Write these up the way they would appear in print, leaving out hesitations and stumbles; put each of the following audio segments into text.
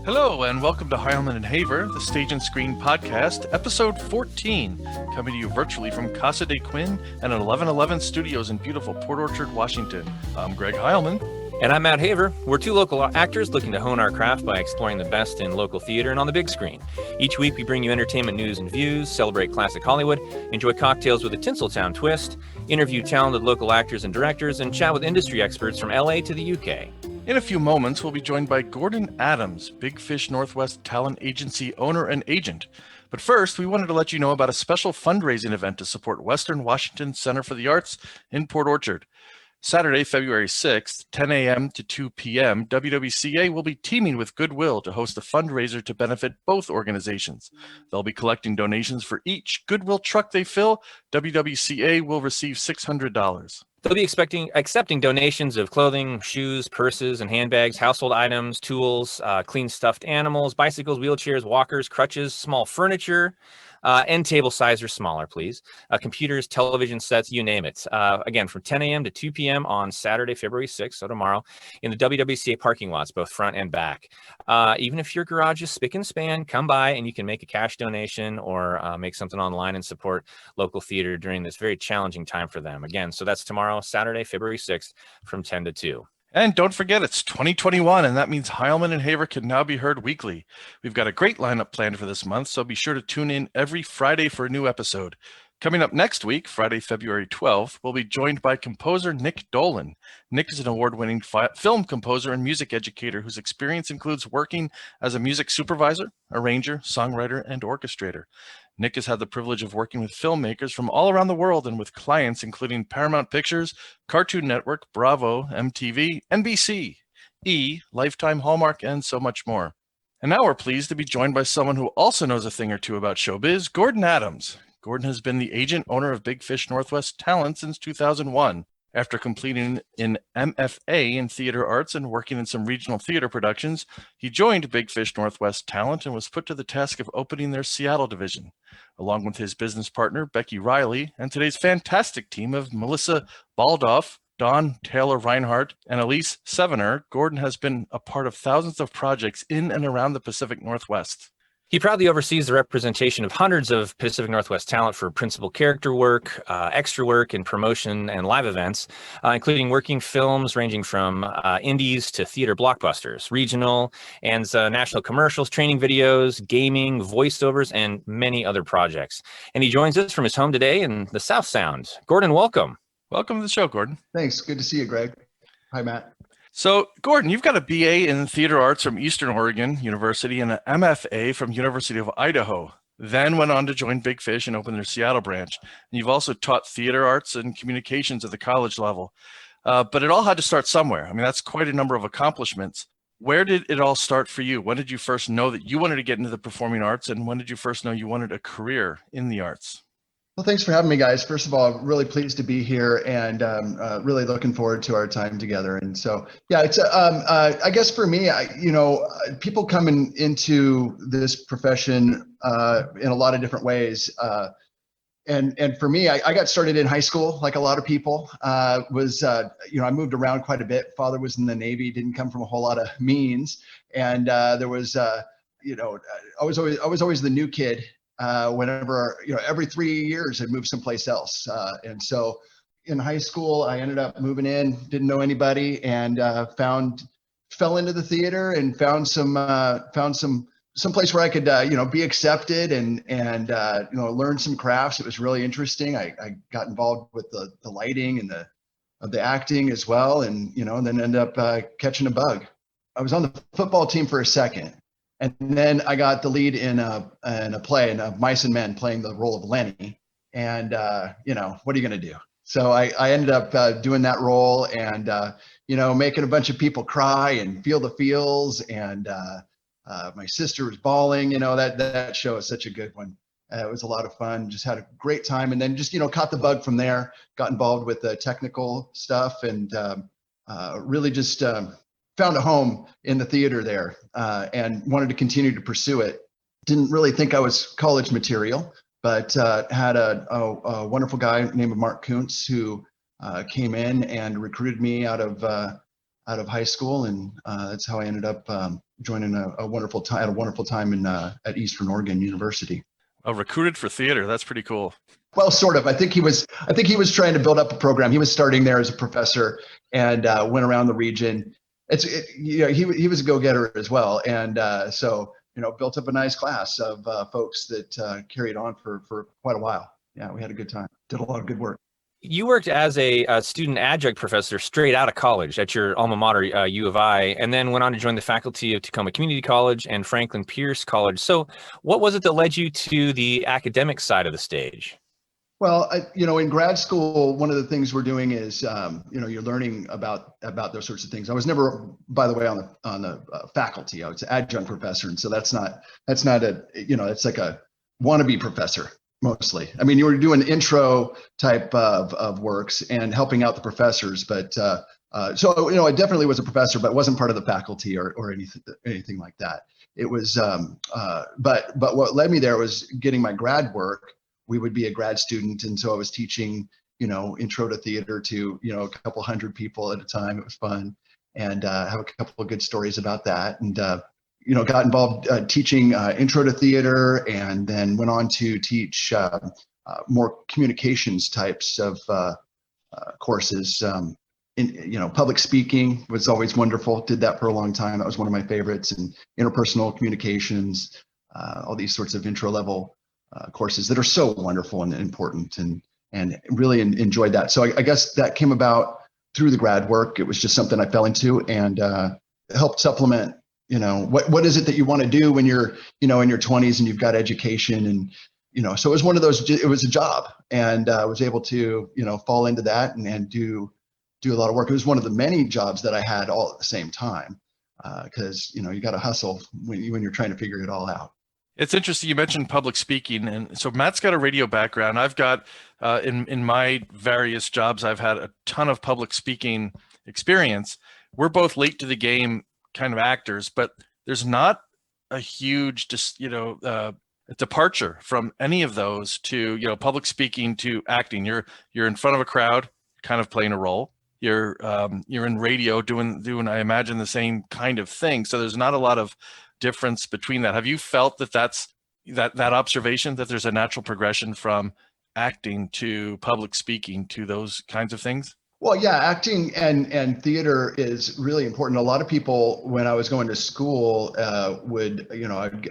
Hello, and welcome to Heilman and Haver, the Stage and Screen Podcast, episode 14, coming to you virtually from Casa de Quinn and 1111 Studios in beautiful Port Orchard, Washington. I'm Greg Heilman. And I'm Matt Haver. We're two local actors looking to hone our craft by exploring the best in local theater and on the big screen. Each week, we bring you entertainment news and views, celebrate classic Hollywood, enjoy cocktails with a Tinseltown twist, interview talented local actors and directors, and chat with industry experts from LA to the UK. In a few moments, we'll be joined by Gordon Adams, Big Fish Northwest Talent Agency owner and agent. But first, we wanted to let you know about a special fundraising event to support Western Washington Center for the Arts in Port Orchard. Saturday, February 6th, 10 a.m. to 2 p.m., WWCA will be teaming with Goodwill to host a fundraiser to benefit both organizations. They'll be collecting donations for each Goodwill truck they fill. WWCA will receive $600. They'll be accepting donations of clothing, shoes, purses, and handbags, household items, tools, clean stuffed animals, bicycles, wheelchairs, walkers, crutches, small furniture, end table size or smaller, please. Computers, television sets, you name it. Again, from 10 a.m. to 2 p.m. on Saturday, February 6th, so tomorrow, in the WWCA parking lots, both front and back. Even if your garage is spick and span, come by and you can make a cash donation or make something online and support local theater during this very challenging time for them. Again, so that's tomorrow, Saturday, February 6th, from 10 to 2. And don't forget, it's 2021, and that means Heilman and Haver can now be heard weekly. We've got a great lineup planned for this month, so be sure to tune in every Friday for a new episode. Coming up next week, Friday, February 12th, we'll be joined by composer Nick Dolan. Nick is an award-winning film composer and music educator whose experience includes working as a music supervisor, arranger, songwriter, and orchestrator. Nick has had the privilege of working with filmmakers from all around the world and with clients including Paramount Pictures, Cartoon Network, Bravo, MTV, NBC, E!, Lifetime, Hallmark, and so much more. And now we're pleased to be joined by someone who also knows a thing or two about showbiz, Gordon Adams. Gordon has been the agent owner of Big Fish Northwest Talent since 2001. After completing an M.F.A. in theater arts and working in some regional theater productions, he joined Big Fish Northwest Talent and was put to the task of opening their Seattle division. Along with his business partner, Becky Reilly, and today's fantastic team of Melissa Baldauf, Taylor-Reinhart, and Elyse Sevener, Gordon has been a part of thousands of projects in and around the Pacific Northwest. He proudly oversees the representation of hundreds of Pacific Northwest talent for principal character work, extra work, and promotion and live events, including working films ranging from indies to theater blockbusters, regional and national commercials, training videos, gaming, voiceovers, and many other projects. And he joins us from his home today in the South Sound. Gordon, welcome. Welcome to the show, Gordon. Thanks. Good to see you, Greg. Hi, Matt. So, Gordon, you've got a BA in Theater Arts from Eastern Oregon University and an MFA from University of Idaho, then went on to join Big Fish and open their Seattle branch. And you've also taught theater arts and communications at the college level. But it all had to start somewhere. I mean, that's quite a number of accomplishments. Where did it all start for you? When did you first know that you wanted to get into the performing arts? And when did you first know you wanted a career in the arts? Well, thanks for having me, guys. First of all, I'm really pleased to be here and really looking forward to our time together. And so, yeah, it's I guess for me, people coming into this profession in a lot of different ways. And for me, I got started in high school, like a lot of people. I moved around quite a bit. Father was in the Navy, didn't come from a whole lot of means, and there was, I was always the new kid. Whenever, every 3 years I'd move someplace else. And so in high school, I ended up moving in, didn't know anybody, and fell into the theater and found some place where I could, be accepted and learn some crafts. It was really interesting. I got involved with the lighting and the acting as well. And, then ended up catching a bug. I was on the football team for a second. And then I got the lead in a play, in Mice and Men, playing the role of Lenny. And, what are you going to do? So I ended up doing that role and, making a bunch of people cry and feel the feels. And my sister was bawling. That show is such a good one. It was a lot of fun, just had a great time. And then just, caught the bug from there, got involved with the technical stuff and really just found a home in the theater there and wanted to continue to pursue it. Didn't really think I was college material, but had a wonderful guy named Mark Kuntz who came in and recruited me out of high school, and that's how I ended up joining a wonderful time at a wonderful time in at Eastern Oregon University. Oh, recruited for theater. That's pretty cool. Well, sort of. I think he was trying to build up a program. He was starting there as a professor and went around the region. He was a go-getter as well, and so built up a nice class of folks that carried on for quite a while. Yeah, we had a good time. Did a lot of good work. You worked as a student adjunct professor straight out of college at your alma mater, U of I, and then went on to join the faculty of Tacoma Community College and Franklin Pierce College. So what was it that led you to the academic side of the stage? Well, in grad school, one of the things we're doing is, you're learning about those sorts of things. I was never, by the way, on the faculty. I was an adjunct professor, and so that's not it's like a wannabe professor mostly. I mean, you were doing intro type of works and helping out the professors, but so I definitely was a professor, but wasn't part of the faculty or anything like that. It was, but what led me there was getting my grad work. We would be a grad student, and so I was teaching, intro to theater to a couple hundred people at a time. It was fun, and have a couple of good stories about that. And got involved teaching intro to theater, and then went on to teach more communications types of courses. Public speaking was always wonderful. Did that for a long time. That was one of my favorites. And interpersonal communications, all these sorts of intro level courses that are so wonderful and important, and really enjoyed that. So I guess that came about through the grad work. It was just something I fell into, and helped supplement. What is it that you want to do when you're in your 20s and you've got education, and so it was one of those. It was a job, and I was able to fall into that and do a lot of work. It was one of the many jobs that I had all at the same time, because you got to hustle when you're trying to figure it all out. It's interesting. You mentioned public speaking, and so Matt's got a radio background. I've got in my various jobs, I've had a ton of public speaking experience. We're both late to the game kind of actors, but there's not a huge departure from any of those to public speaking to acting. You're in front of a crowd, kind of playing a role. You're in radio doing I imagine the same kind of thing. So there's not a lot of difference between that. Have you felt that observation, that there's a natural progression from acting to public speaking to those kinds of things? Well, yeah, acting and theater is really important. A lot of people, when I was going to school, I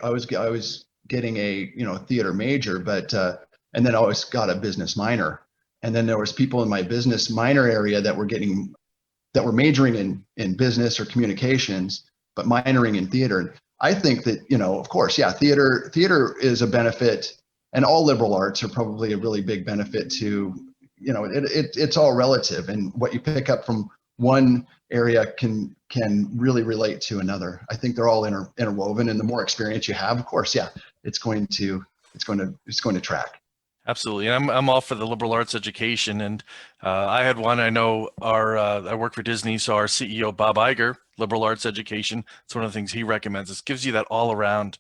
was getting a theater major, but and then I always got a business minor. And then there was people in my business minor area that were majoring in business or communications, but minoring in theater. I think that, of course, yeah, theater is a benefit, and all liberal arts are probably a really big benefit to, it's all relative, and what you pick up from one area can really relate to another. I think they're all interwoven, and the more experience you have, of course, yeah, it's going to track. Absolutely. And I'm all for the liberal arts education. And I had one, I know I work for Disney, so our CEO, Bob Iger, liberal arts education, it's one of the things he recommends. It gives you that all around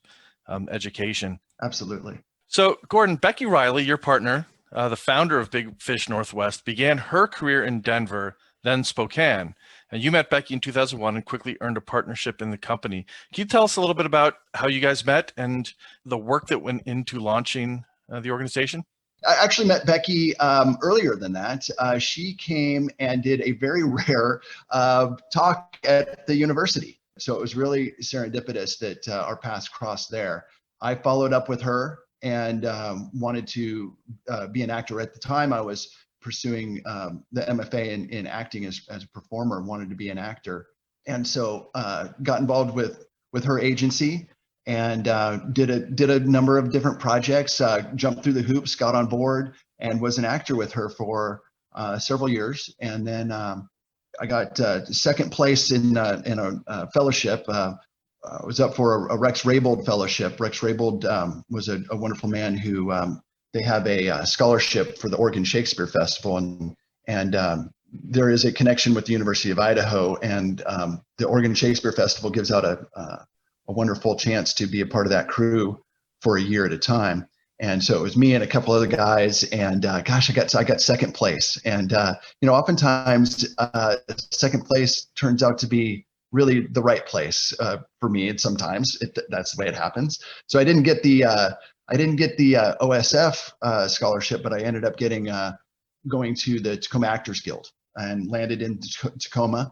education. Absolutely. So Gordon, Becky Reilly, your partner, the founder of Big Fish Northwest, began her career in Denver, then Spokane. And you met Becky in 2001 and quickly earned a partnership in the company. Can you tell us a little bit about how you guys met and the work that went into launching the organization? I actually met Becky earlier than that. She came and did a very rare talk at the university. So it was really serendipitous that our paths crossed there. I followed up with her and wanted to be an actor. At the time, I was pursuing the M.F.A. in acting as a performer, wanted to be an actor. And so got involved with her agency, and did a number of different projects, jumped through the hoops, got on board, and was an actor with her for several years. And then I got second place in a fellowship. I was up for a Rex Raybould fellowship. Rex Raybould was a wonderful man who they have a scholarship for the Oregon Shakespeare Festival, and there is a connection with the University of Idaho, and the Oregon Shakespeare Festival gives out a wonderful chance to be a part of that crew for a year at a time. And so it was me and a couple other guys, and gosh, I got second place. And oftentimes second place turns out to be really the right place for me. And sometimes that's the way it happens. So I didn't get the OSF scholarship, but I ended up going to the Tacoma Actors Guild and landed in Tacoma,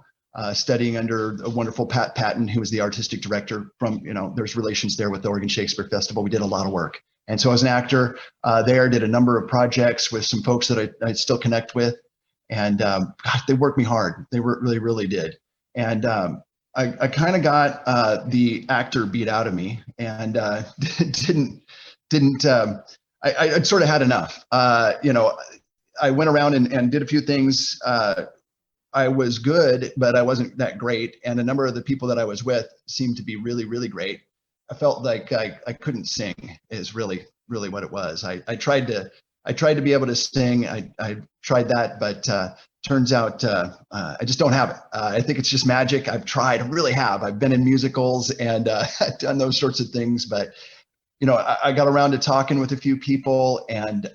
studying under a wonderful Pat Patton, who was the artistic director from, there's relations there with the Oregon Shakespeare Festival. We did a lot of work. And so I was an actor there, did a number of projects with some folks that I still connect with. And God, they worked me hard. They really did. And I kind of got the actor beat out of me, and didn't I sort of had enough. I went around and did a few things. I was good, but I wasn't that great. And a number of the people that I was with seemed to be really great. I felt like I couldn't sing is really what it was. I tried to be able to sing. I tried that, but turns out I just don't have it. I think it's just magic. I've tried, I really have. I've been in musicals and done those sorts of things, but I got around to talking with a few people, and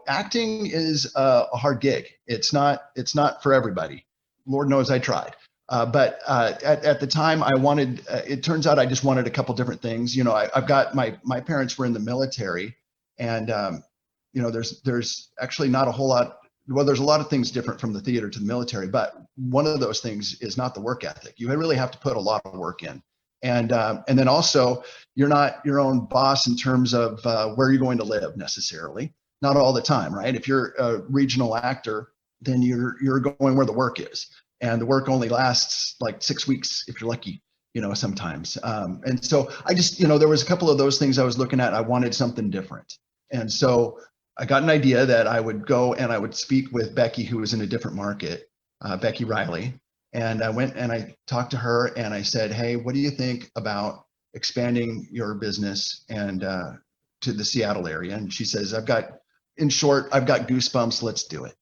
acting is a hard gig. It's not for everybody. Lord knows I tried. But at the time I wanted, it turns out I just wanted a couple different things. I've got my parents were in the military, and there's actually not a whole lot. Well, there's a lot of things different from the theater to the military, but one of those things is not the work ethic. You really have to put a lot of work in. And then also, you're not your own boss in terms of where you're going to live necessarily. Not all the time, right? If you're a regional actor, then you're going where the work is, and the work only lasts like 6 weeks if you're lucky, sometimes. And so I just, there was a couple of those things I was looking at. I wanted something different, and so I got an idea that I would go and I would speak with Becky, who was in a different market, Becky Reilly. And I went and I talked to her and I said, hey, what do you think about expanding your business and to the Seattle area? And she says, I've got goosebumps. Let's do it.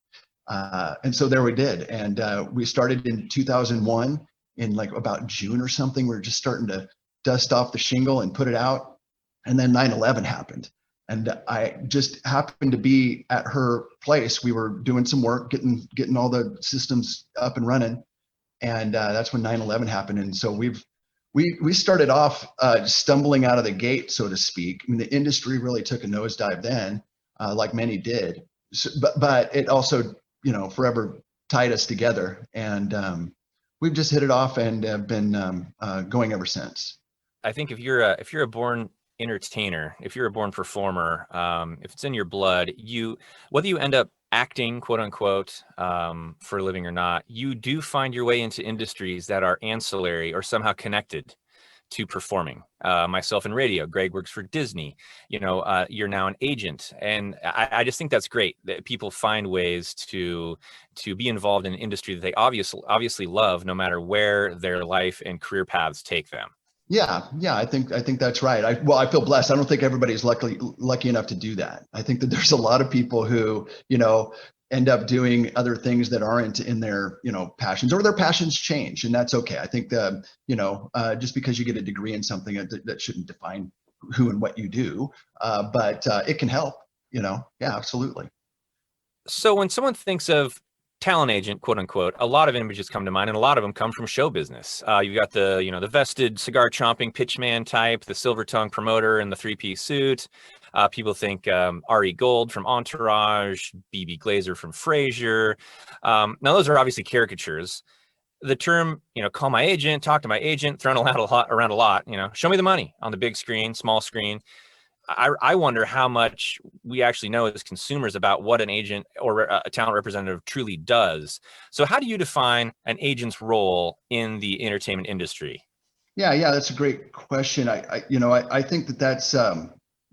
And so there we did. And we started in 2001 in like about June or something. We were just starting to dust off the shingle and put it out. And then 9/11 happened. And I just happened to be at her place. We were doing some work, getting all the systems up and running. And that's when 9/11 happened. And so we started off stumbling out of the gate, so to speak. I mean, the industry really took a nosedive then, like many did. So, but it also, forever tied us together. And we've just hit it off and have been going ever since. I think if you're a born entertainer, if you're a born performer, if it's in your blood, whether you end up acting, quote unquote, for a living or not, you do find your way into industries that are ancillary or somehow connected to performing. Myself in radio, Greg works for Disney, you're now an agent. And I just think that's great that people find ways to be involved in an industry that they obviously love, no matter where their life and career paths take them. Yeah, I think that's right. I feel blessed. I don't think everybody's lucky enough to do that. I think that there's a lot of people who, end up doing other things that aren't in their, passions, or their passions change, and that's okay. I think just because you get a degree in something that shouldn't define who and what you do, but it can help. Yeah, absolutely. So when someone thinks of talent agent, quote unquote, a lot of images come to mind, and a lot of them come from show business. You've got the vested cigar chomping pitchman type, the silver tongue promoter in the 3-piece suit. People think Ari Gold from Entourage, BB Glazer from Frasier. Now those are obviously caricatures. The term, call my agent, talk to my agent, thrown around a lot. Show me the money on the big screen, small screen. I wonder how much we actually know as consumers about what an agent or a talent representative truly does. So how do you define an agent's role in the entertainment industry? Yeah, that's a great question. I think that's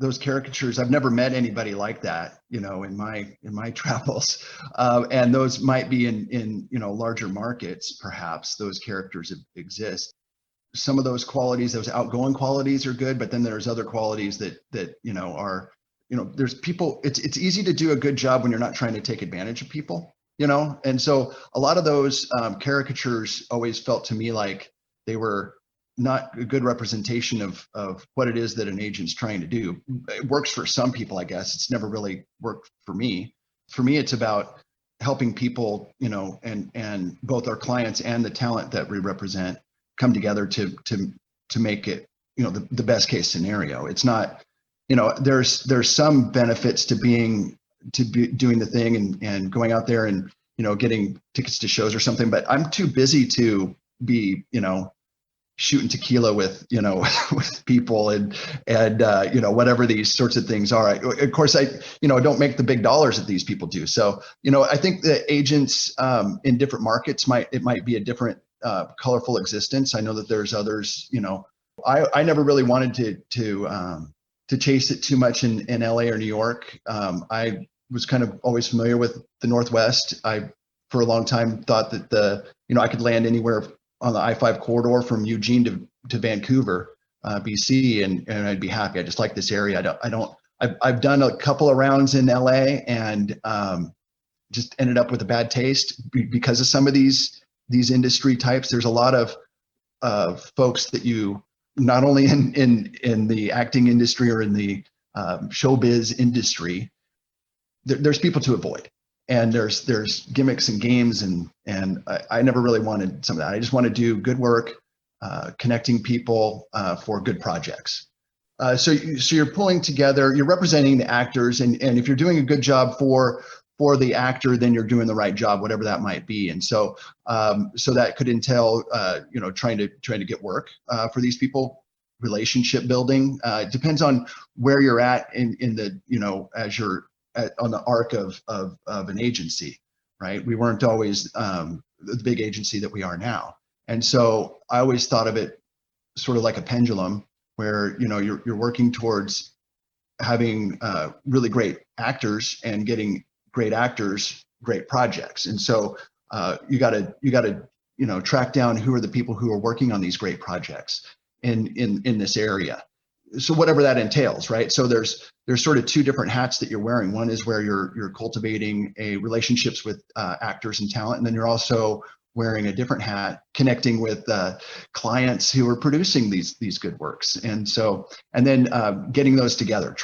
those caricatures. I've never met anybody like that, in my travels, and those might be in larger markets. Perhaps those characters exist. Some of those qualities, those outgoing qualities, are good, but then there's other qualities that are, there's people. It's easy to do a good job when you're not trying to take advantage of people, and so a lot of those caricatures always felt to me like they were not a good representation of what it is that an agent's trying to do. It works for some people, I guess. It's never really worked for me. For me, it's about helping people, and both our clients and the talent that we represent come together to make it, the best case scenario. It's not, there's some benefits to be doing the thing and going out there and, getting tickets to shows or something, but I'm too busy to be, shooting tequila with, with people and whatever these sorts of things are. Of course, I don't make the big dollars that these people do. So, I think that agents in different markets it might be a different colorful existence. I know that there's others, I never really wanted to chase it too much in LA or New York. I was kind of always familiar with the Northwest. I, for a long time, thought that I could land anywhere on the I-5 corridor from Eugene to Vancouver, BC, and I'd be happy. I just like this area. I've done a couple of rounds in LA and just ended up with a bad taste because of some of these industry types. There's a lot of folks that you, not only in the acting industry or in the showbiz industry, there's people to avoid. And there's gimmicks and games and I never really wanted some of that. I just want to do good work, connecting people for good projects. So you're pulling together, you're representing the actors, and if you're doing a good job for the actor, then you're doing the right job, whatever that might be. And so that could entail trying to get work for these people, relationship building. It depends on where you're at in the as you're on the arc of an agency, right? We weren't always the big agency that we are now. And so I always thought of it sort of like a pendulum where, you're working towards having really great actors and getting great actors, great projects. And so you gotta track down who are the people who are working on these great projects in this area. So whatever that entails, right? So there's sort of two different hats that you're wearing. One is where you're cultivating relationships with actors and talent, and then you're also wearing a different hat, connecting with clients who are producing these good works, and then getting those together,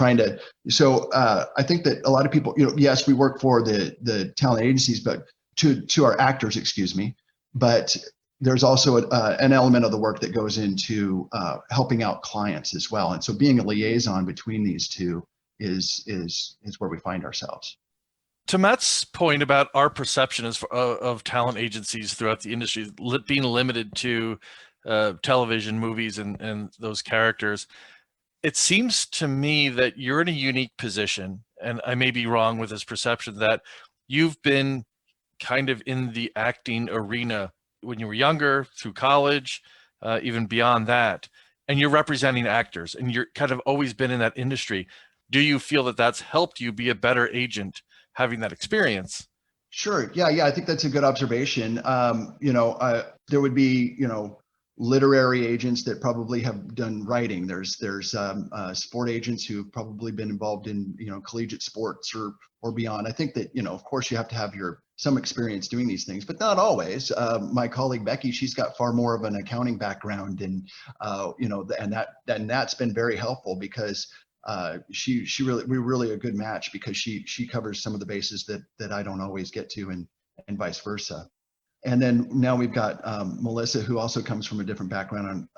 So I think that a lot of people, yes, we work for the talent agencies, but to our actors, excuse me, but there's also an element of the work that goes into helping out clients as well. And so being a liaison between these two is where we find ourselves. To Matt's point about our perception of talent agencies throughout the industry being limited to television, movies, and those characters, it seems to me that you're in a unique position, and I may be wrong with this perception, that you've been kind of in the acting arena when you were younger, through college, even beyond that, and you're representing actors, and you're kind of always been in that industry. Do you feel that that's helped you be a better agent, having that experience? Sure. Yeah. I think that's a good observation. There would be, literary agents that probably have done writing. There's sport agents who've probably been involved in, collegiate sports or beyond. I think that, of course you have to have some experience doing these things, but not always. My colleague Becky, she's got far more of an accounting background, and that's been very helpful because we're really a good match because she covers some of the bases that I don't always get to, and vice versa. And then now we've got Melissa, who also comes from a different background.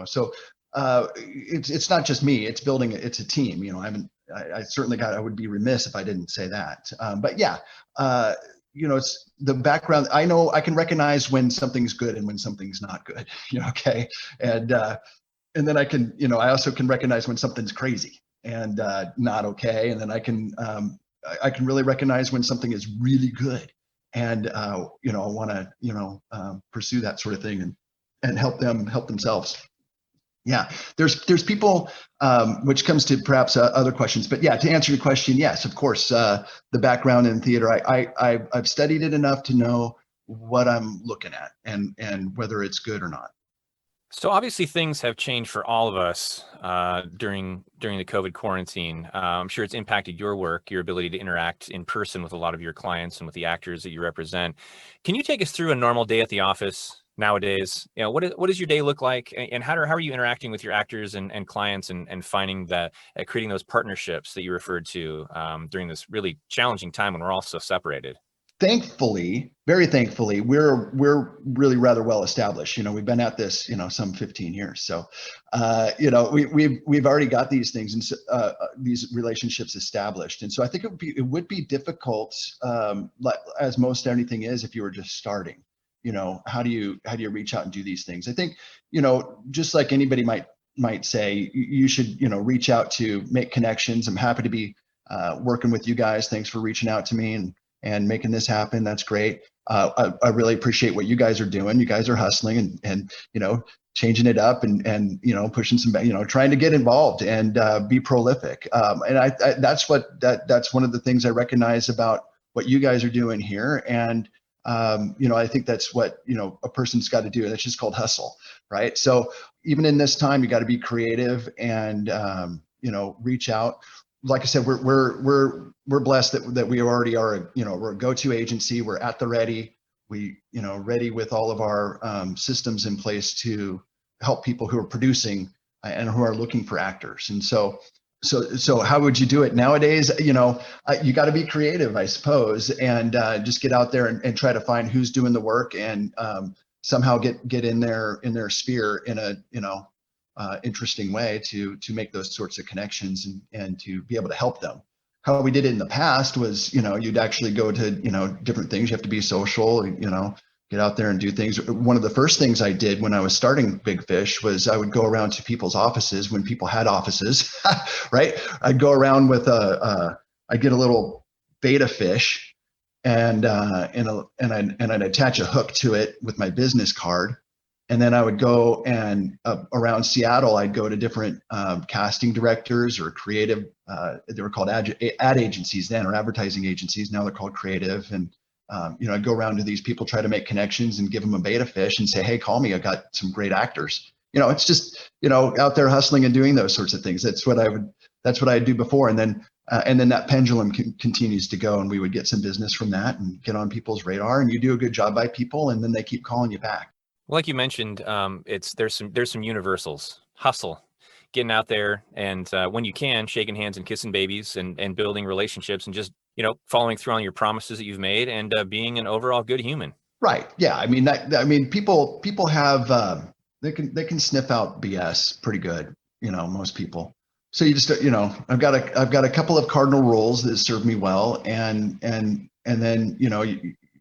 So it's not just me. It's a team. I certainly I would be remiss if I didn't say that. But yeah, it's the background. I know I can recognize when something's good and when something's not good. Okay, and then I can, I also can recognize when something's crazy and not okay, and then I can really recognize when something is really good. And I want to pursue that sort of thing and help themselves. Yeah, there's people, which comes to perhaps other questions, but yeah, to answer your question, yes, of course, the background in theater, I've studied it enough to know what I'm looking at and whether it's good or not. So obviously things have changed for all of us during the COVID quarantine. I'm sure it's impacted your work, your ability to interact in person with a lot of your clients and with the actors that you represent. Can you take us through a normal day at the office nowadays? What does your day look like, and how are you interacting with your actors and clients and finding that creating those partnerships that you referred to during this really challenging time when we're all so separated? thankfully, very thankfully, we're really rather well established. We've been at this, some 15 years. So, we've already got these things and these relationships established. And so I think it would be difficult, as most anything is, if you were just starting. How do you reach out and do these things? I think, just like anybody might say, you should, reach out to make connections. I'm happy to be working with you guys. Thanks for reaching out to me and making this happen. That's great. I really appreciate what you guys are doing. You guys are hustling and changing it up and pushing some, trying to get involved and be prolific. And that's one of the things I recognize about what you guys are doing here. And I think that's what a person's got to do. That's just called hustle, right? So even in this time, you got to be creative and reach out. Like I said, we're blessed that we already are, we're a go-to agency. We're at the ready. We, ready with all of our systems in place to help people who are producing and who are looking for actors. And so how would you do it nowadays? You got to be creative, I suppose, and just get out there and try to find who's doing the work and somehow get in their sphere in a interesting way to make those sorts of connections and to be able to help them. How we did it in the past was, you'd actually go to, different things. You have to be social, get out there and do things. One of the first things I did when I was starting Big Fish was I would go around to people's offices when people had offices, right? I'd go around with I'd get a little beta fish and I'd attach a hook to it with my business card. And then I would go and around Seattle, I'd go to different casting directors or creative, they were called ad agencies then, or advertising agencies. Now they're called creative. And, I'd go around to these people, try to make connections and give them a beta fish and say, hey, call me. I got some great actors. It's just, out there hustling and doing those sorts of things. That's what I'd do before. And then that pendulum continues to go, and we would get some business from that and get on people's radar, and you do a good job by people, and then they keep calling you back. Like you mentioned, there's some universals. Hustle, getting out there and when you can, shaking hands and kissing babies and building relationships and just following through on your promises that you've made and being an overall good human. Right. Yeah. People have they can sniff out BS pretty good. Most people. So you just I've got a couple of cardinal rules that serve me well, and then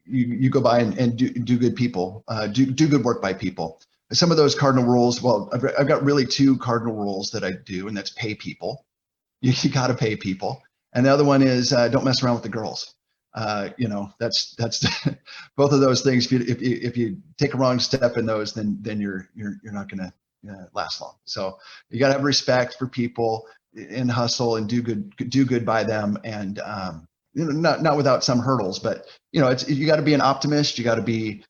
you go by and do good people, do good work by people. Some of those cardinal rules, well, I've got really two cardinal rules that I do, and that's pay people. You got to pay people. And the other one is don't mess around with the girls. That's both of those things. If you take a wrong step in those, then you're not going to last long. So you got to have respect for people and hustle and do good by them, and not without some hurdles, but you got to be an optimist. You got to be,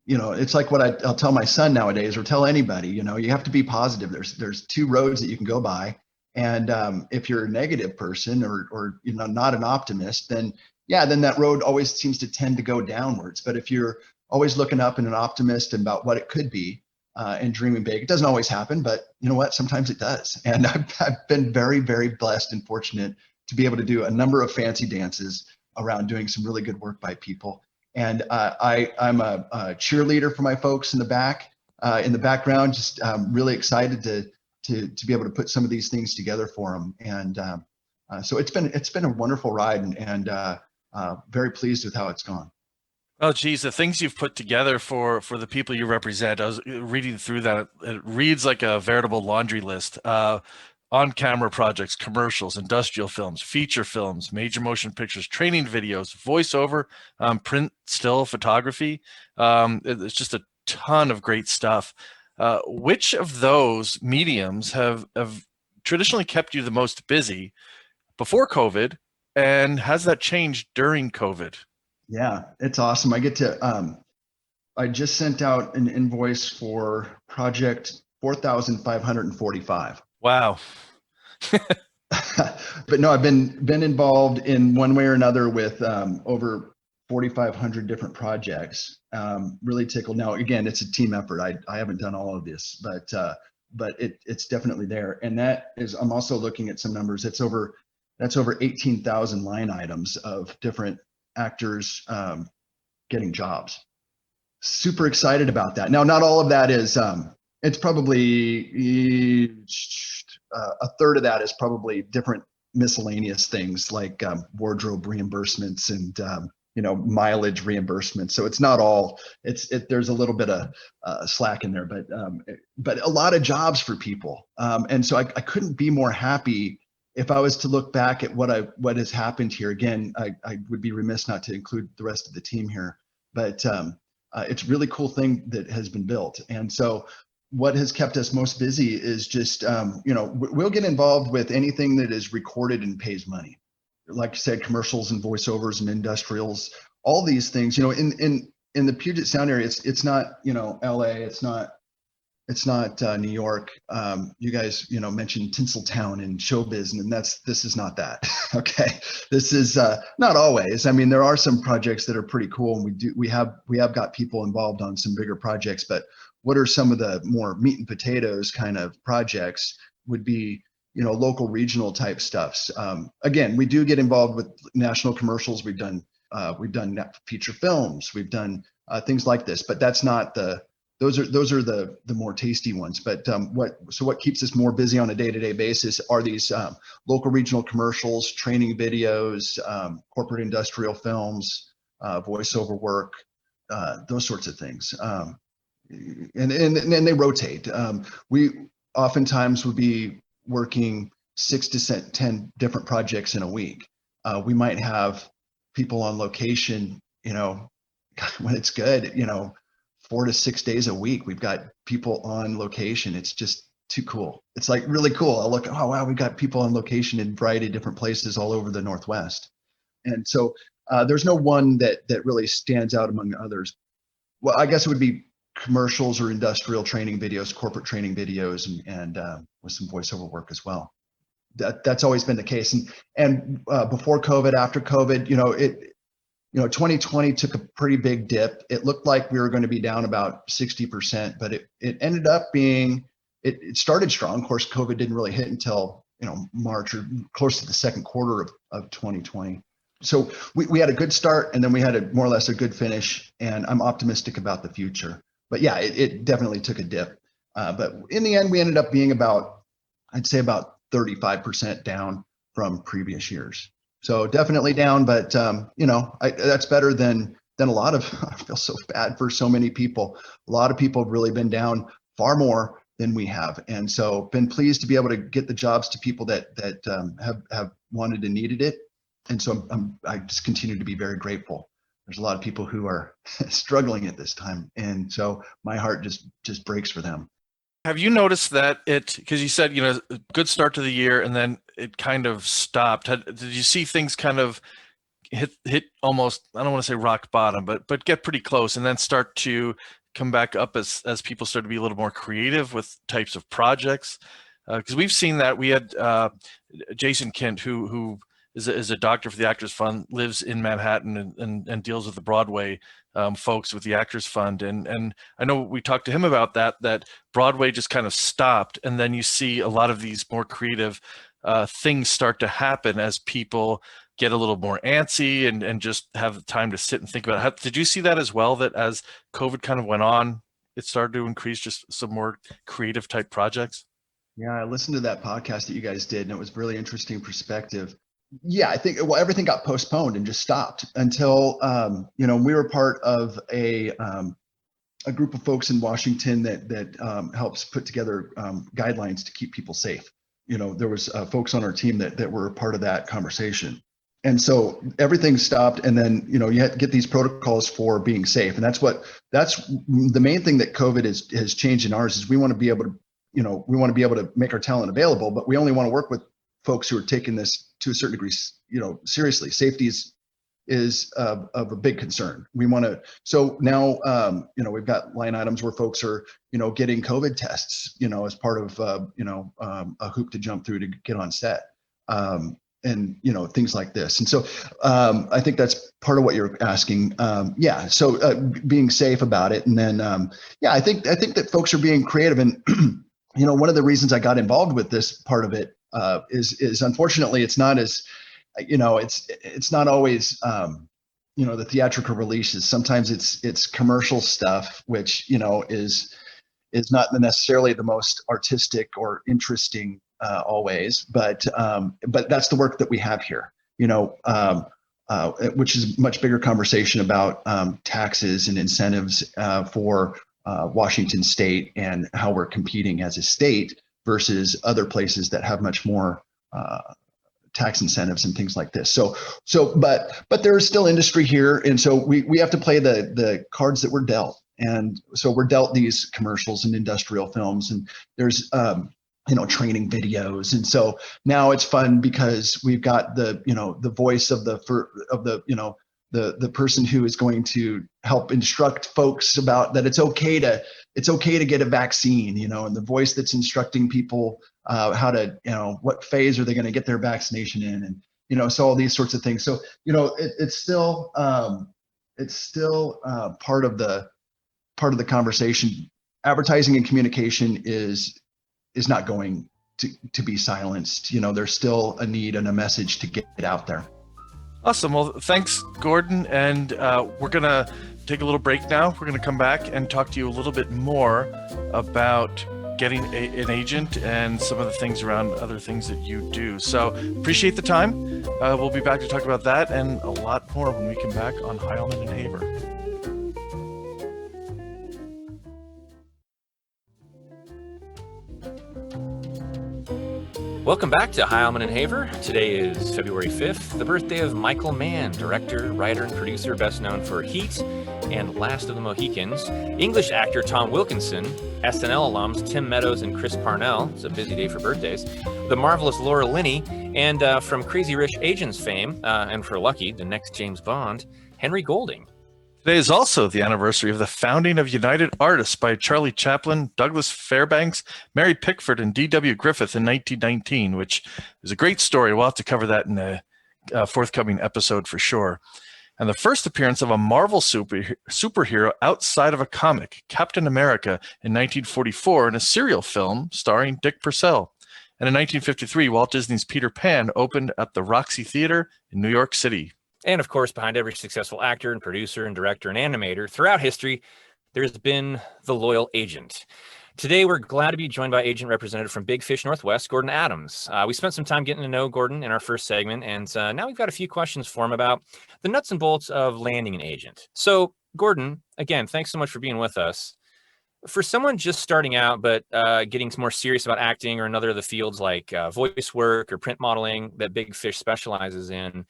it's like what I'll tell my son nowadays, or tell anybody. You have to be positive. There's two roads that you can go by, and if you're a negative person or not an optimist, then that road always seems to tend to go downwards. But if you're always looking up and an optimist about what it could be and dreaming big, it doesn't always happen, but you know what? Sometimes it does. And I've been very, very blessed and fortunate to be able to do a number of fancy dances around doing some really good work by people. And I'm a cheerleader for my folks in the background, just really excited to be able to put some of these things together for them. And so it's been a wonderful ride, and very pleased with how it's gone. Oh, geez, the things you've put together for the people you represent. I was reading through that. It reads like a veritable laundry list. On-camera projects, commercials, industrial films, feature films, major motion pictures, training videos, voiceover, print, still photography. It's just a ton of great stuff. Which of those mediums have traditionally kept you the most busy before COVID, and has that changed during COVID? Yeah, it's awesome. I get to, I just sent out an invoice for project 4,545. Wow. But no, I've been involved in one way or another with over 4,500 different projects. Really tickled. Now, again, it's a team effort. I haven't done all of this, but it's definitely there. And that is, I'm also looking at some numbers. That's over 18,000 line items of different actors getting jobs. Super excited about that. Now, not all of that is, it's probably a third of that is probably different miscellaneous things like wardrobe reimbursements and mileage reimbursements. So it's not all. There's a little bit of slack in there, but a lot of jobs for people. And so I couldn't be more happy. If I was to look back at what has happened here, again, I would be remiss not to include the rest of the team here. But it's a really cool thing that has been built. And so what has kept us most busy is just, we'll get involved with anything that is recorded and pays money. Like I said, commercials and voiceovers and industrials, all these things, in the Puget Sound area, it's not, LA, it's not New York. You guys, mentioned Tinseltown and showbiz, and this is not that. Okay, this is not always. I mean, there are some projects that are pretty cool, and we have got people involved on some bigger projects. But what are some of the more meat and potatoes kind of projects? Would be local regional type stuffs. Again, we do get involved with national commercials. We've done feature films. We've done things like this, but that's not those are the more tasty ones. But what keeps us more busy on a day-to-day basis are these local regional commercials, training videos, corporate industrial films, voiceover work, those sorts of things. And they rotate. We oftentimes would be working 6 to 10 different projects in a week. We might have people on location, when it's good, 4 to 6 days a week. We've got people on location. It's just too cool. It's like really cool. I'll look, oh wow, we've got people on location in a variety of different places all over the Northwest. And so there's no one that really stands out among others. Well, I guess it would be commercials or industrial training videos, corporate training videos, and with some voiceover work as well. That's always been the case. And before COVID, after COVID, 2020 took a pretty big dip. It looked like we were going to be down about 60%, but it ended up being, it started strong. Of course, COVID didn't really hit until March or close to the second quarter of 2020. So we had a good start, and then we had more or less a good finish, and I'm optimistic about the future. But yeah, it definitely took a dip. But in the end, we ended up being I'd say about 35% down from previous years. So definitely down, but that's better than a lot of. I feel so bad for so many people. A lot of people have really been down far more than we have, and so been pleased to be able to get the jobs to people that have wanted and needed it. And so I just continue to be very grateful. There's a lot of people who are struggling at this time, and so my heart just breaks for them. Have you noticed that because you said, good start to the year and then it kind of stopped. Did you see things kind of hit almost, I don't want to say rock bottom, but get pretty close and then start to come back up as people start to be a little more creative with types of projects? Because we've seen that. We had Jason Kent, who is a doctor for the Actors Fund, lives in Manhattan and deals with the Broadway folks with the Actors Fund. And I know we talked to him about that Broadway just kind of stopped. And then you see a lot of these more creative things start to happen as people get a little more antsy and just have the time to sit and think about it. Did you see that as well, that as COVID kind of went on, it started to increase just some more creative type projects? Yeah, I listened to that podcast that you guys did, and it was really interesting perspective. Yeah, I think everything got postponed and just stopped until we were part of a group of folks in Washington that helps put together guidelines to keep people safe. There was folks on our team that were part of that conversation, and so everything stopped. And then you had to get these protocols for being safe, and that's the main thing that COVID has changed in ours is we want to be able to make our talent available, but we only want to work with folks who are taking this to a certain degree, seriously. Safety is of a big concern. We want to, so now, we've got line items where folks are, getting COVID tests, as part of, a hoop to jump through to get on set, and, things like this. And so I think that's part of what you're asking. So being safe about it. And then, I think that folks are being creative. And, one of the reasons I got involved with this part of it is unfortunately it's not as, it's not always the theatrical releases. Sometimes it's commercial stuff, which is not necessarily the most artistic or interesting always, but that's the work that we have here. Which is a much bigger conversation about taxes and incentives for Washington State and how we're competing as a state versus other places that have much more tax incentives and things like this. But there is still industry here, and so we have to play the cards that we're dealt. And so we're dealt these commercials and industrial films, and there's training videos, and so now it's fun because we've got the voice of the person who is going to help instruct folks about that it's okay to get a vaccine, and the voice that's instructing people how to what phase are they going to get their vaccination in, and so all these sorts of things. So it's still part of the conversation. Advertising and communication is not going to be silenced. There's still a need and a message to get it out there. Awesome. Well, thanks, Gordon. And we're going to take a little break now. We're going to come back and talk to you a little bit more about getting an agent and some of the things around other things that you do. So appreciate the time. We'll be back to talk about that and a lot more when we come back on Heilman and Haver. Welcome back to Heilman and Haver. Today is February 5th, the birthday of Michael Mann, director, writer, and producer, best known for Heat and Last of the Mohicans. English actor Tom Wilkinson, SNL alums Tim Meadows and Chris Parnell. It's a busy day for birthdays. The marvelous Laura Linney, and from Crazy Rich Asians fame, and for Lucky, the next James Bond, Henry Golding. Today is also the anniversary of the founding of United Artists by Charlie Chaplin, Douglas Fairbanks, Mary Pickford, and D.W. Griffith in 1919, which is a great story. We'll have to cover that in a forthcoming episode for sure. And the first appearance of a Marvel superhero outside of a comic, Captain America, in 1944 in a serial film starring Dick Purcell. And in 1953, Walt Disney's Peter Pan opened at the Roxy Theater in New York City. And of course, behind every successful actor and producer and director and animator throughout history, there's been the loyal agent. Today, we're glad to be joined by agent representative from Big Fish Northwest, Gordon Adams. We spent some time getting to know Gordon in our first segment, and now we've got a few questions for him about the nuts and bolts of landing an agent. So, Gordon, again, thanks so much for being with us. For someone just starting out, but getting more serious about acting or another of the fields like voice work or print modeling that Big Fish specializes in,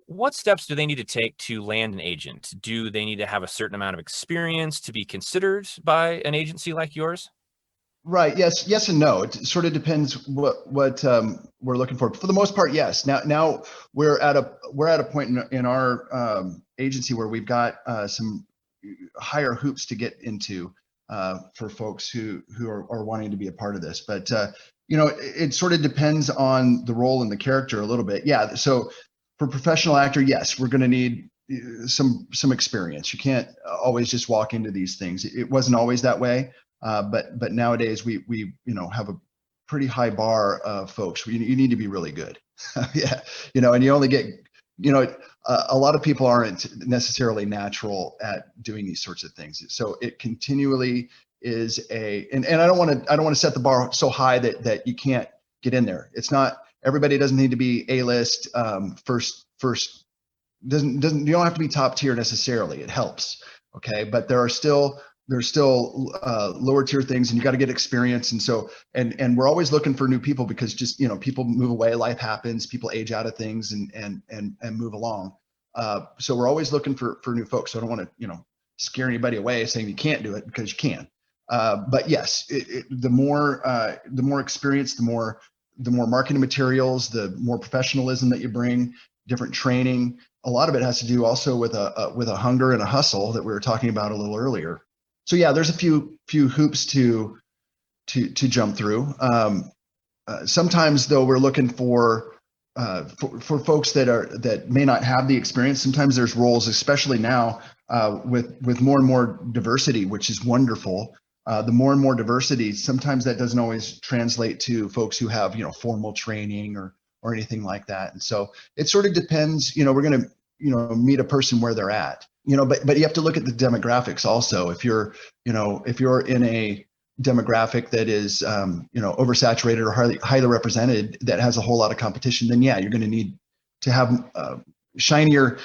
what steps do they need to take to land an agent? Do they need to have a certain amount of experience to be considered by an agency like yours? Right. Yes and no. It sort of depends what we're looking for. For the most part, yes. Now we're at a point in our agency where we've got some higher hoops to get into for folks who are wanting to be a part of this. But it sort of depends on the role and the character a little bit. Yeah. So for professional actor, yes, we're going to need some experience. You can't always just walk into these things. It wasn't always that way. But nowadays we have a pretty high bar of folks. You need to be really good. Yeah. And you only get, a lot of people aren't necessarily natural at doing these sorts of things. So it continually is and I don't want to set the bar so high that you can't get in there. It's not, everybody doesn't need to be A-list, first, you don't have to be top tier necessarily. It helps. Okay. But there's still lower tier things, and you got to get experience. And so, and we're always looking for new people because just, people move away, life happens, people age out of things and move along. So we're always looking for new folks. So I don't want to, scare anybody away saying you can't do it, because you can. But yes, the more experience, the more marketing materials, the more professionalism that you bring, different training. A lot of it has to do also with a hunger and a hustle that we were talking about a little earlier. So yeah, there's a few hoops to jump through. Sometimes though, we're looking for folks that may not have the experience. Sometimes there's roles, especially now with more and more diversity, which is wonderful. The more and more diversity, sometimes that doesn't always translate to folks who have formal training or anything like that. And so it sort of depends. We're going to meet a person where they're at, but you have to look at the demographics also. If you're in a demographic that is, oversaturated or highly represented, that has a whole lot of competition, then yeah, you're going to need to have shinier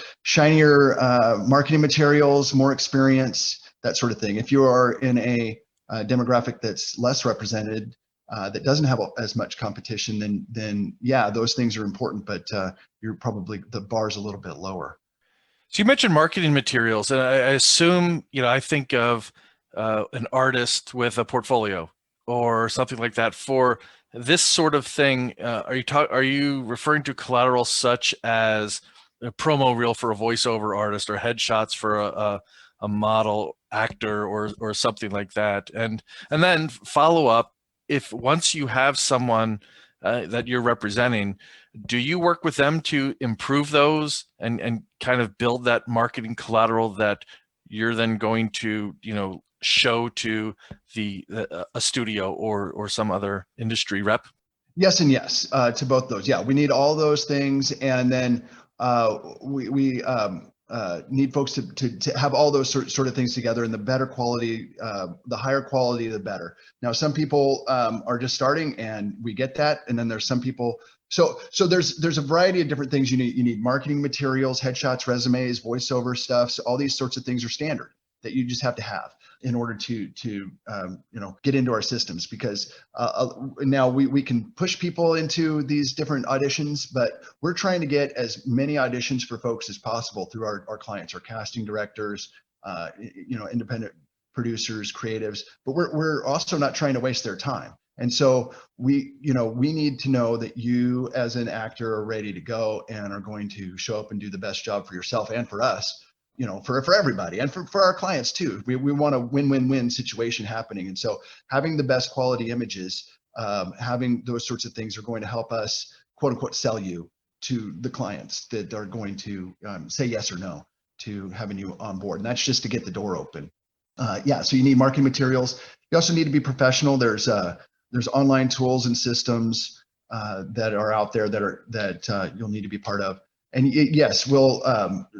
marketing materials, more experience, that sort of thing. If you are in a demographic that's less represented, that doesn't have as much competition, then yeah, those things are important, but you're probably, the bar's a little bit lower. So you mentioned marketing materials, and I assume, I think of an artist with a portfolio or something like that. For this sort of thing, are you referring to collateral such as a promo reel for a voiceover artist, or headshots for a model actor, or something like that? And then follow up, if once you have someone that you're representing, do you work with them to improve those and kind of build that marketing collateral that you're then going to, show to a studio or some other industry rep? Yes and yes to both those. Yeah, we need all those things, and then we need folks to have all those sort of things together. And the better quality, the higher quality, the better. Now, some people are just starting, and we get that. And then there's some people. So there's a variety of different things you need. You need marketing materials, headshots, resumes, voiceover stuff. So all these sorts of things are standard that you just have to have in order to get into our systems, because now we can push people into these different auditions, but we're trying to get as many auditions for folks as possible through our clients, our casting directors, independent producers, creatives, but we're also not trying to waste their time. And so we need to know that you as an actor are ready to go and are going to show up and do the best job for yourself and for us, for everybody, and for our clients too. We want a win-win-win situation happening. And so having the best quality images, having those sorts of things are going to help us, quote unquote, sell you to the clients that are going to say yes or no to having you on board. And that's just to get the door open. So you need marketing materials. You also need to be professional. There's online tools and systems that are out there that you'll need to be part of. And yes, we'll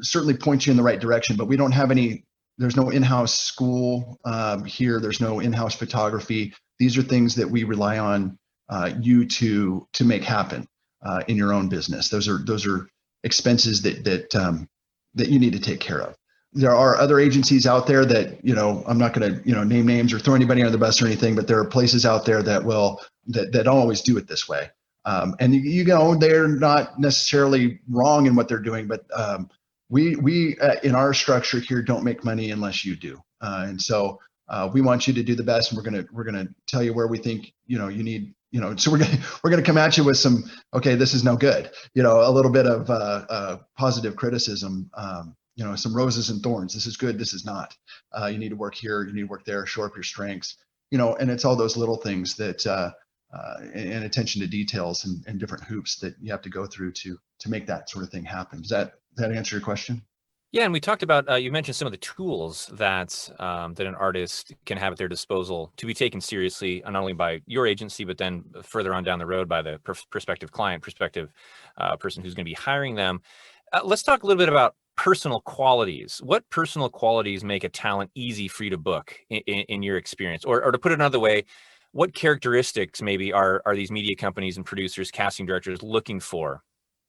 certainly point you in the right direction, but we don't have there's no in-house school here. There's no in-house photography. These are things that we rely on you to make happen in your own business. Those are expenses that you need to take care of. There are other agencies out there that, I'm not going to, name names or throw anybody under the bus or anything, but there are places out there that don't always do it this way. And they're not necessarily wrong in what they're doing, but we in our structure here don't make money unless you do. And so we want you to do the best, and we're gonna tell you where we think you need. So we're gonna come at you with some, okay, this is no good. A little bit of positive criticism. Some roses and thorns. This is good. This is not. You need to work here. You need to work there. Shore up your strengths. And it's all those little things that. And attention to details and different hoops that you have to go through to make that sort of thing happen. Does that answer your question? Yeah, and we talked about, you mentioned some of the tools that an artist can have at their disposal to be taken seriously, not only by your agency, but then further on down the road by the prospective client, prospective person who's going to be hiring them. Let's talk a little bit about personal qualities. What personal qualities make a talent easy for you to book in your experience? Or to put it another way, what characteristics maybe are these media companies and producers, casting directors looking for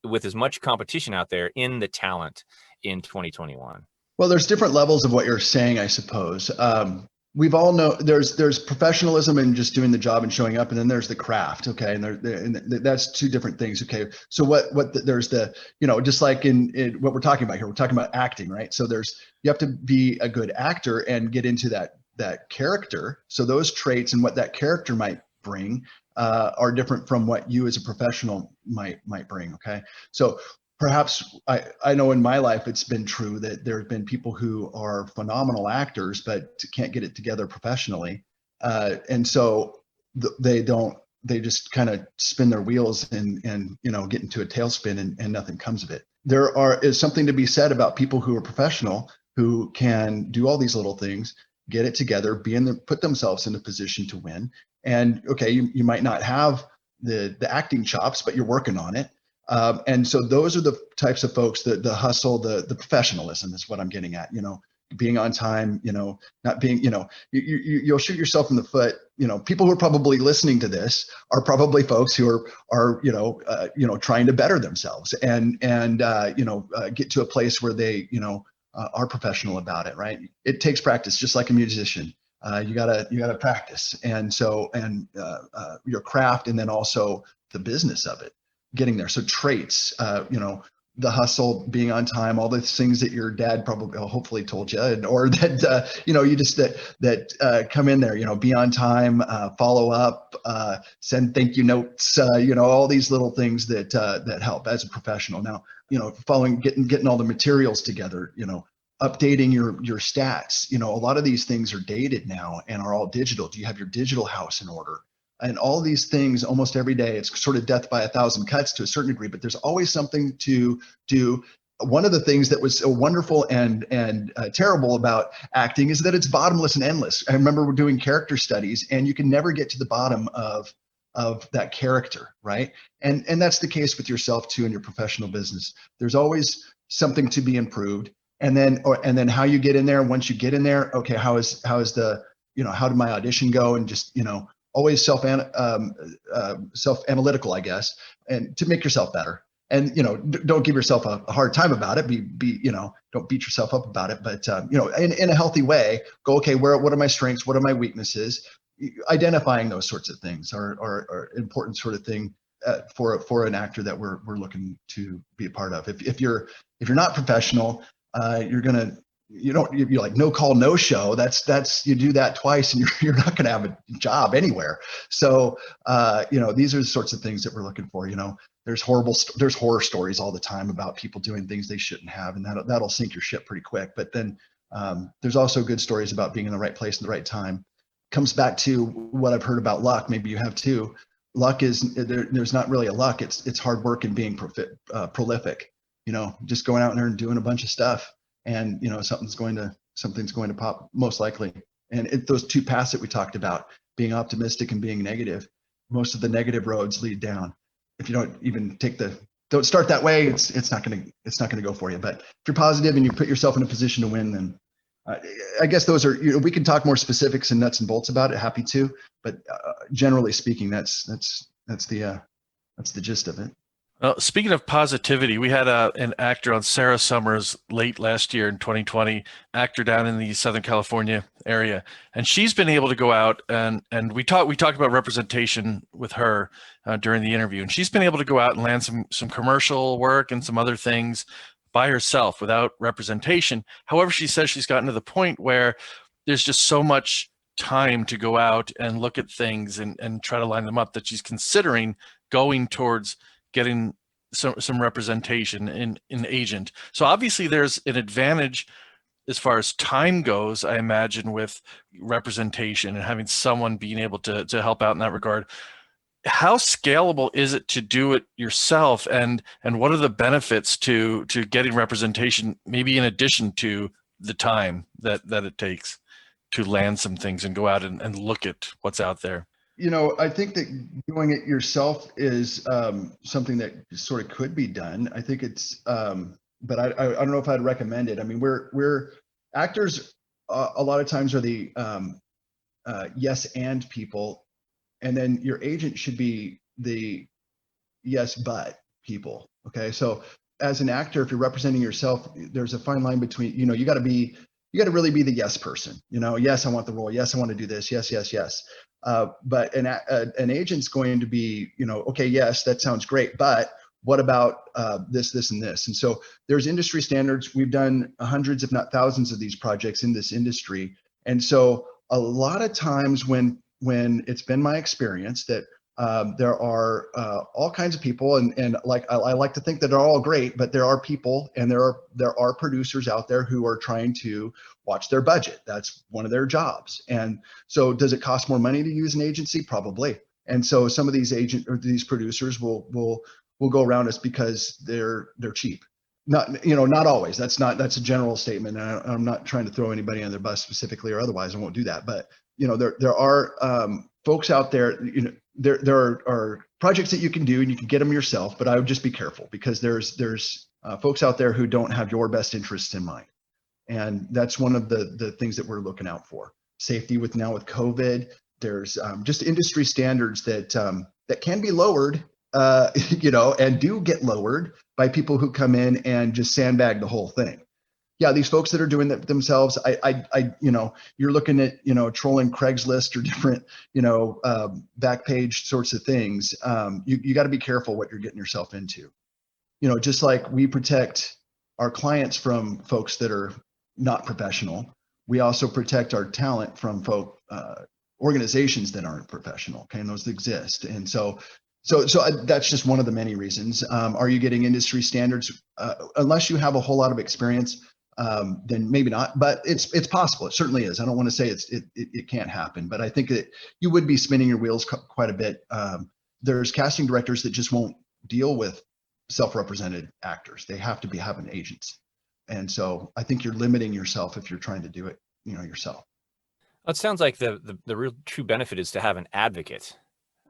with as much competition out there in the talent in 2021? Well, there's different levels of what you're saying, I suppose. We've all know there's professionalism and just doing the job and showing up, and then there's the craft. Okay, and that's two different things. Okay, so there's the just like in what we're talking about here, we're talking about acting, right? So you have to be a good actor and get into that character. So those traits and what that character might bring are different from what you as a professional might bring. Okay, so perhaps I know in my life it's been true that there have been people who are phenomenal actors but can't get it together professionally, and so they just kind of spin their wheels and get into a tailspin and nothing comes of it. There is something to be said about people who are professional who can do all these little things, get it together, put themselves in a position to win. And okay, you might not have the acting chops, but you're working on it. And so those are the types of folks, the hustle, the professionalism is what I'm getting at, being on time, not being, you'll shoot yourself in the foot. People who are probably listening to this are probably folks who are trying to better themselves and get to a place where they, are professional about it, right? It takes practice, just like a musician. You gotta practice. And so, your craft, and then also the business of it, getting there. So traits, the hustle, being on time, all the things that your dad probably, hopefully told you, or that, you just, that come in there, be on time, follow up, send thank you notes, all these little things that help as a professional. Now, getting all the materials together, updating your stats, a lot of these things are dated now and are all digital. Do you have your digital house in order? And all these things almost every day, it's sort of death by a thousand cuts to a certain degree, but there's always something to do. One of the things that was so wonderful and terrible about acting is that it's bottomless and endless. I remember we're doing character studies, and you can never get to the bottom of that character, right? And that's the case with yourself too in your professional business. There's always something to be improved. And then how you get in there. Once you get in there, okay, how is the, how did my audition go? And just, always self-analytical, I guess, and to make yourself better. And, don't give yourself a hard time about it. Don't beat yourself up about it, but, in a healthy way, go, okay, what are my strengths? What are my weaknesses? Identifying those sorts of things are important sort of thing for an actor that we're looking to be a part of. If you're not professional, you're like no call, no show. That's you do that twice and you're not going to have a job anywhere. So, these are the sorts of things that we're looking for. There's horror stories all the time about people doing things they shouldn't have, and that'll sink your ship pretty quick. But then there's also good stories about being in the right place at the right time. Comes back to what I've heard about luck. Maybe you have too. Luck is there's not really a luck. It's hard work and being prolific. Just going out there and doing a bunch of stuff. And something's going to pop most likely. And those two paths that we talked about, being optimistic and being negative, most of the negative roads lead down. If you don't even don't start that way, it's not going to go for you. But if you're positive and you put yourself in a position to win, then I guess those are, we can talk more specifics and nuts and bolts about it. Happy to, but generally speaking, that's the gist of it. Well, speaking of positivity, we had an actor on Sarah Summers late last year in 2020, actor down in the Southern California area, and she's been able to go out and we talked about representation with her during the interview, and she's been able to go out and land some commercial work and some other things by herself without representation. However, she says she's gotten to the point where there's just so much time to go out and look at things and try to line them up that she's considering going towards getting some representation in an agent. So obviously there's an advantage as far as time goes, I imagine, with representation and having someone being able to help out in that regard. How scalable is it to do it yourself, and what are the benefits to getting representation, maybe in addition to the time that it takes to land some things and go out and look at what's out there? I think that doing it yourself is something that sort of could be done. I think it's, but I don't know if I'd recommend it. I mean, we're actors. A lot of times are the yes and people, and then your agent should be the yes but people. Okay, so as an actor, if you're representing yourself, there's a fine line between you got to really be the yes person. Yes, I want the role. Yes, I want to do this. Yes, yes, yes. But an agent's going to be, okay, yes, that sounds great, but what about this, and this? And so there's industry standards. We've done hundreds, if not thousands, of these projects in this industry. And so a lot of times when it's been my experience that there are all kinds of people, and like I like to think that they're all great, but there are people and there are producers out there who are trying to watch their budget. That's one of their jobs. And so does it cost more money to use an agency? Probably. And so some of these these producers will go around us because they're cheap. Not always. That's a general statement. And I'm not trying to throw anybody on their bus specifically or otherwise. I won't do that. But there are folks out there, there are projects that you can do and you can get them yourself, but I would just be careful because there's folks out there who don't have your best interests in mind. And that's one of the things that we're looking out for. Safety with COVID, there's just industry standards that can be lowered, and do get lowered by people who come in and just sandbag the whole thing. Yeah, these folks that are doing that themselves, you're looking at, trolling Craigslist or different, back page sorts of things. You got to be careful what you're getting yourself into. Just like we protect our clients from folks that are not professional, we also protect our talent from organizations that aren't professional. Okay, and those exist. And so that's just one of the many reasons. Are you getting industry standards? Unless you have a whole lot of experience, then maybe not, but it's possible. It certainly is. I don't want to say it can't happen, but I think that you would be spinning your wheels quite a bit. There's casting directors that just won't deal with self-represented actors. They have to be having agents. And so I think you're limiting yourself if you're trying to do it, yourself. It sounds like the real true benefit is to have an advocate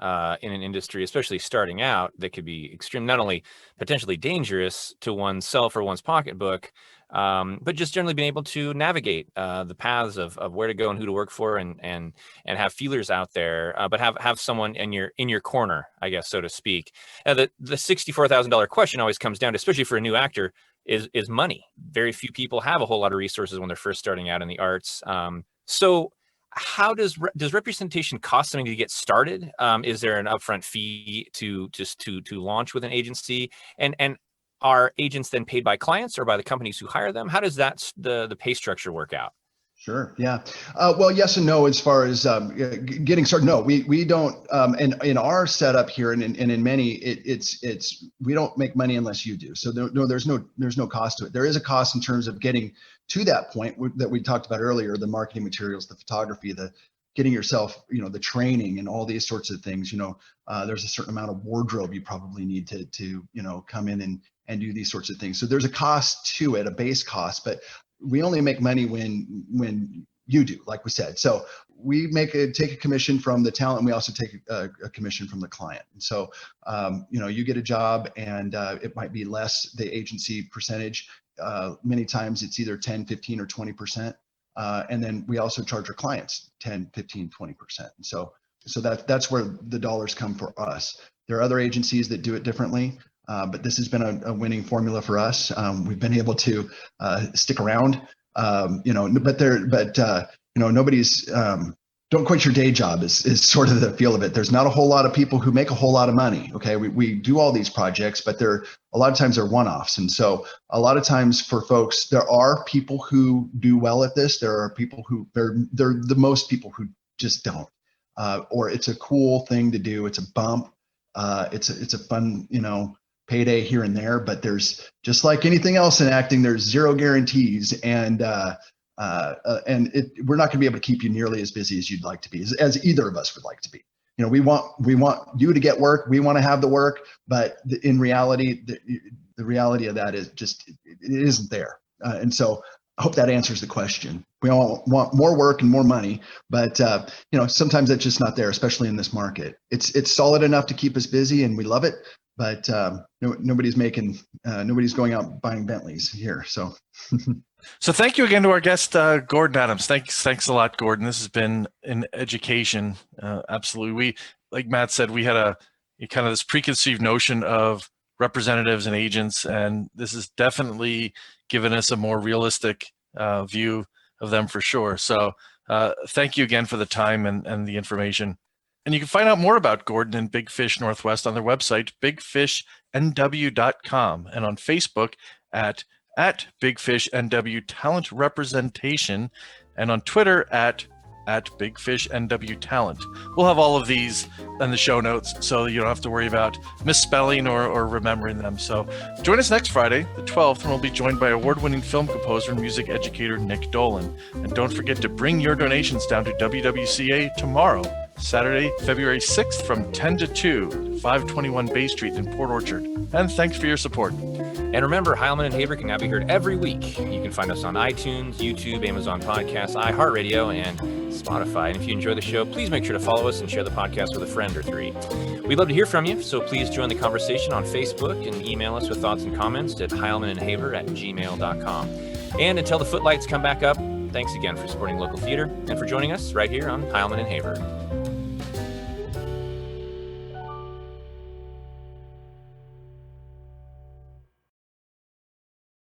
in an industry, especially starting out, that could be extreme, not only potentially dangerous to oneself or one's pocketbook, but just generally being able to navigate the paths of where to go and who to work for, and have feelers out there, but have someone in your corner, I guess, so to speak. The $64,000 question always comes down to, especially for a new actor, is money. Very few people have a whole lot of resources when they're first starting out in the arts. So how does representation cost something to get started? Is there an upfront fee to launch with an agency? And are agents then paid by clients or by the companies who hire them? How does that the pay structure work out? Sure. Yeah. Well, yes and no. As far as getting started, no, we don't. And in our setup here, and in many, it's we don't make money unless you do. So there's no cost to it. There is a cost in terms of getting to that point that we talked about earlier: the marketing materials, the photography, the getting yourself, the training, and all these sorts of things. There's a certain amount of wardrobe you probably need to come in and do these sorts of things. So there's a cost to it, a base cost, but we only make money when you do, like we said. So we take a commission from the talent, and we also take a commission from the client. And so, you get a job, and it might be less the agency percentage. Many times it's either 10, 15, or 20%. And then we also charge our clients 10, 15, 20%. And so that's where the dollars come for us. There are other agencies that do it differently. But this has been a winning formula for us. We've been able to stick around, nobody's don't quit your day job is sort of the feel of it. There's not a whole lot of people who make a whole lot of money. Okay, we do all these projects, but a lot of times they're one-offs. And so a lot of times for folks, there are people who do well at this. There are people who they're the most people who just don't, or it's a cool thing to do. It's a bump. It's a fun, payday here and there, but there's, just like anything else in acting, there's zero guarantees, and we're not going to be able to keep you nearly as busy as you'd like to be, as either of us would like to be. We want you to get work, we want to have the work, but in reality, the reality of that is just it isn't there. And so I hope that answers the question. We all want more work and more money, but sometimes it's just not there, especially in this market. It's solid enough to keep us busy, and we love it. But nobody's going out buying Bentleys here. So, so thank you again to our guest, Gordon Adams. Thanks a lot, Gordon. This has been an education. Absolutely. We, like Matt said, we had a kind of this preconceived notion of representatives and agents, and this has definitely given us a more realistic view of them for sure. So thank you again for the time and the information. And you can find out more about Gordon and Big Fish Northwest on their website, bigfishnw.com, and on Facebook at BigFishNW Talent Representation, and on Twitter at BigFishNW Talent. We'll have all of these in the show notes, so you don't have to worry about misspelling or remembering them. So join us next Friday, the 12th, and we'll be joined by award-winning film composer and music educator Nick Dolan. And don't forget to bring your donations down to WWCA tomorrow, Saturday, February 6th from 10 to 2, 521 Bay Street in Port Orchard. And thanks for your support. And remember, Heilman and Haver can now be heard every week. You can find us on iTunes, YouTube, Amazon Podcasts, iHeartRadio, and Spotify. And if you enjoy the show, please make sure to follow us and share the podcast with a friend or three. We'd love to hear from you, so please join the conversation on Facebook and email us with thoughts and comments at heilmanandhaver@gmail.com. And until the footlights come back up, thanks again for supporting local theater and for joining us right here on Heilman and Haver.